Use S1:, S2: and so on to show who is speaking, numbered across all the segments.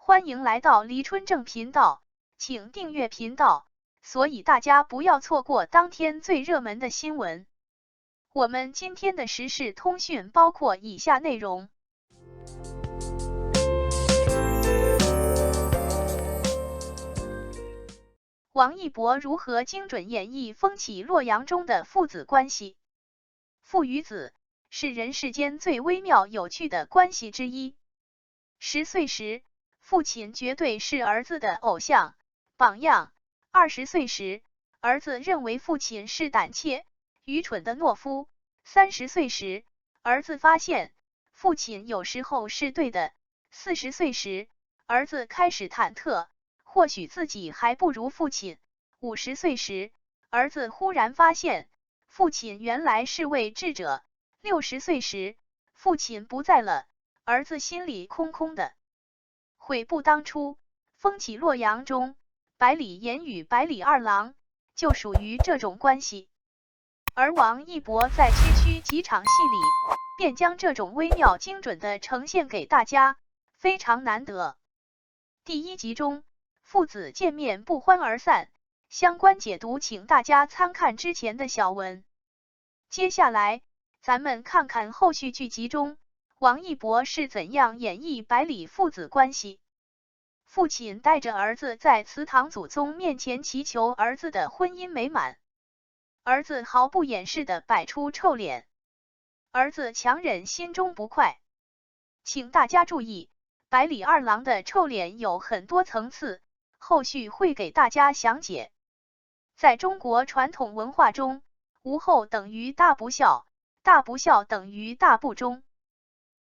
S1: 欢迎来到黎春正频道，请订阅频道，所以大家不要错过当天最热门的新闻。我们今天的时事通讯包括以下内容：王一博如何精准演绎风起洛阳中的父子关系？父与子是人世间最微妙有趣的关系之一。10岁时，父亲绝对是儿子的偶像、榜样。20岁时，儿子认为父亲是胆怯、愚蠢的懦夫。30岁时，儿子发现父亲有时候是对的。40岁时，儿子开始忐忑，或许自己还不如父亲。50岁时，儿子忽然发现父亲原来是位智者。60岁时，父亲不在了，儿子心里空空的。悔不当初。风起洛阳中，百里严与百里二郎就属于这种关系，而王一博在区区几场戏里便将这种微妙精准的呈现给大家，非常难得。第1集中，父子见面不欢而散，相关解读请大家参看之前的小文。接下来咱们看看后续剧集中王一博是怎样演绎百里父子关系。父亲带着儿子在祠堂祖宗面前祈求儿子的婚姻美满，儿子毫不掩饰地摆出臭脸，儿子强忍心中不快。请大家注意，百里二郎的臭脸有很多层次，后续会给大家详解。在中国传统文化中，无后等于大不孝，大不孝等于大不忠。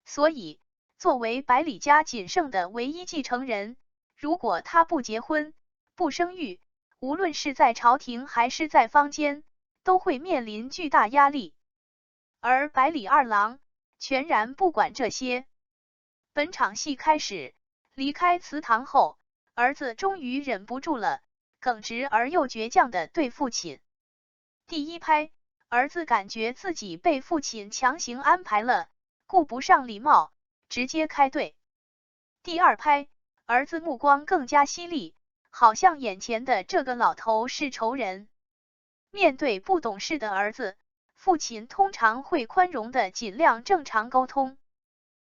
S1: 所以，作为百里家仅剩的唯一继承人，如果他不结婚、不生育，无论是在朝廷还是在坊间，都会面临巨大压力。而百里二郎全然不管这些。本场戏开始，离开祠堂后，儿子终于忍不住了，耿直而又倔强地对父亲。第1拍，儿子感觉自己被父亲强行安排了，顾不上礼貌，直接开怼。第2拍，儿子目光更加犀利，好像眼前的这个老头是仇人。面对不懂事的儿子，父亲通常会宽容的尽量正常沟通。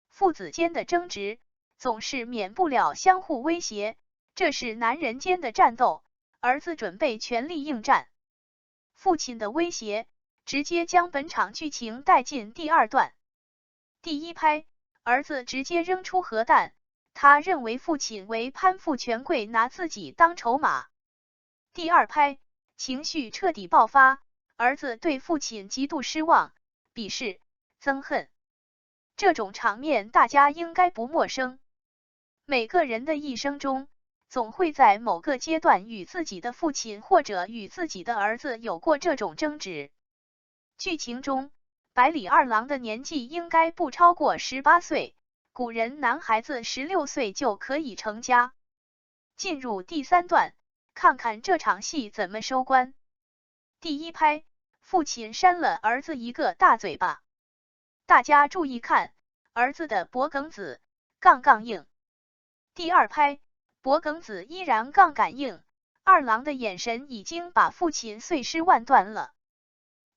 S1: 父子间的争执总是免不了相互威胁，这是男人间的战斗，儿子准备全力应战。父亲的威胁直接将本场剧情带进第2段。第1拍，儿子直接扔出核弹，他认为父亲为攀附权贵，拿自己当筹码。第2拍，情绪彻底爆发，儿子对父亲极度失望、鄙视、憎恨。这种场面大家应该不陌生。每个人的一生中，总会在某个阶段与自己的父亲或者与自己的儿子有过这种争执。剧情中，百里二郎的年纪应该不超过18岁，古人男孩子16岁就可以成家。进入第3段，看看这场戏怎么收官。第1拍，父亲扇了儿子一个大嘴巴。大家注意看，儿子的脖梗子杠杠硬。第2拍，脖梗子依然杠杆硬，二郎的眼神已经把父亲碎尸万段了。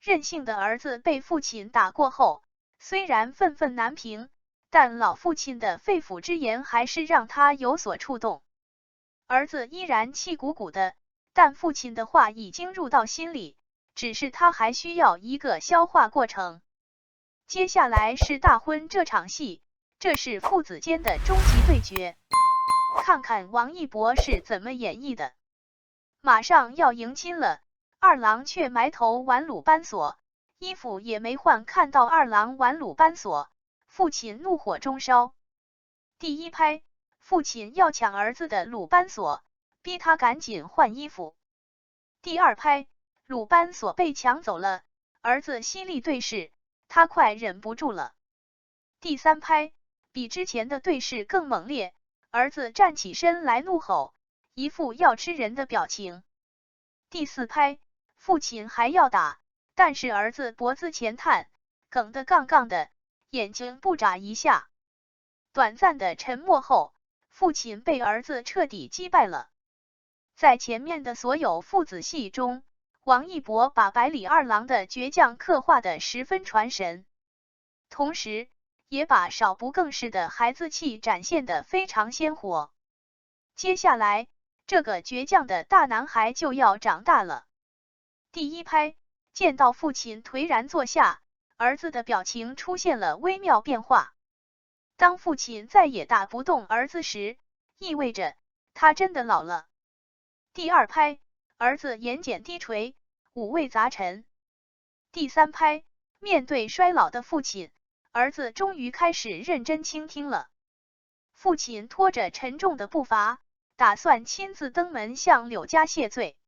S1: 任性的儿子被父亲打过后，虽然愤愤难平，但老父亲的肺腑之言还是让他有所触动。儿子依然气鼓鼓的，但父亲的话已经入到心里，只是他还需要一个消化过程。接下来是大婚这场戏，这是父子间的终极对决。看看王一博是怎么演绎的。马上要迎亲了，二郎却埋头玩鲁班锁，衣服也没换，看到二郎玩鲁班锁，父亲怒火中烧。第1拍，父亲要抢儿子的鲁班锁，逼他赶紧换衣服。第2拍，鲁班锁被抢走了，儿子犀利对视，他快忍不住了。第3拍，比之前的对视更猛烈，儿子站起身来怒吼，一副要吃人的表情。第4拍，父亲还要打，但是儿子脖子前探，梗得杠杠的，眼睛不眨一下。短暂的沉默后，父亲被儿子彻底击败了。在前面的所有父子戏中，王一博把百里二郎的倔强刻画得十分传神，同时也把少不更事的孩子气展现得非常鲜活。接下来，这个倔强的大男孩就要长大了。第一拍，见到父亲颓然坐下，儿子的表情出现了微妙变化。当父亲再也打不动儿子时，意味着他真的老了。第二拍，儿子眼睑低垂，五味杂陈。第三拍，面对衰老的父亲，儿子终于开始认真倾听了。父亲拖着沉重的步伐，打算亲自登门向柳家谢罪。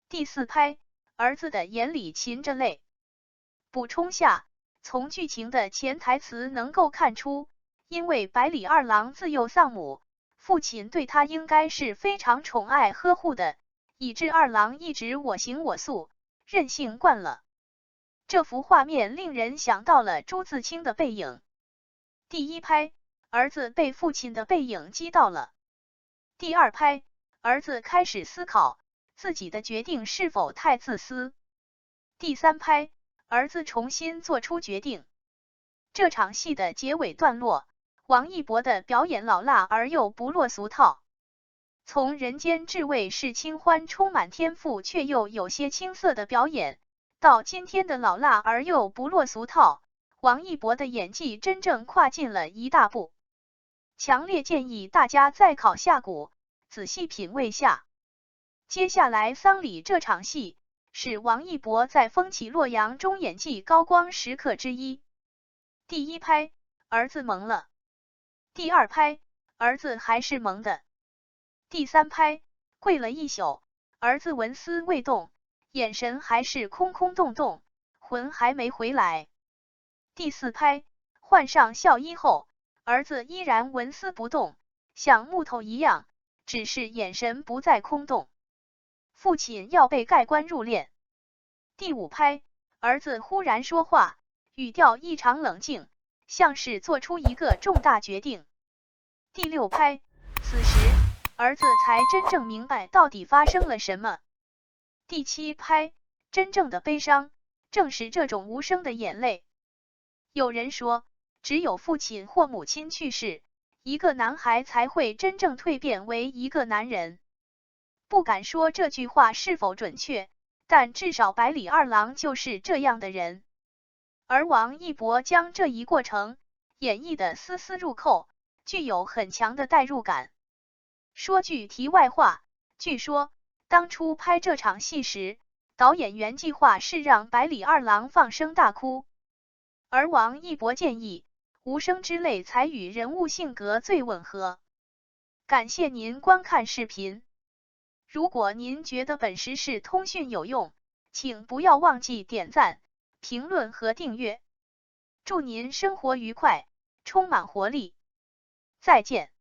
S1: 第四拍，儿子的眼里噙着泪。补充下，从剧情的潜台词能够看出，因为百里二郎自幼丧母，父亲对他应该是非常宠爱呵护的，以致二郎一直我行我素，任性惯了。这幅画面令人想到了朱自清的背影。第一拍，儿子被父亲的背影击到了。第二拍，儿子开始思考自己的决定是否太自私。第三拍，儿子重新做出决定。这场戏的结尾段落，王一博的表演老辣而又不落俗套。从人间至味是清欢充满天赋却又有些青涩的表演，到今天的老辣而又不落俗套，王一博的演技真正跨进了一大步。强烈建议大家再考下鼓，仔细品味下。接下来丧礼这场戏，是王一博在风起洛阳中演技高光时刻之一。第一拍，儿子懵了。第二拍，儿子还是懵的。第三拍，跪了一宿，儿子纹丝未动，眼神还是空空洞洞，魂还没回来。第四拍，换上孝衣后，儿子依然纹丝不动，像木头一样，只是眼神不再空洞。父亲要被盖棺入殓。第五拍，儿子忽然说话，语调异常冷静，像是做出一个重大决定。第六拍，此时儿子才真正明白到底发生了什么。第七拍，真正的悲伤，正是这种无声的眼泪。有人说，只有父亲或母亲去世，一个男孩才会真正蜕变为一个男人。不敢说这句话是否准确，但至少百里二郎就是这样的人。而王一博将这一过程演绎得丝丝入扣，具有很强的代入感。说句题外话，据说当初拍这场戏时，导演原计划是让百里二郎放声大哭，而王一博建议无声之泪才与人物性格最吻合。感谢您观看视频。如果您觉得本时事通讯有用，请不要忘记点赞、评论和订阅。祝您生活愉快，充满活力。再见。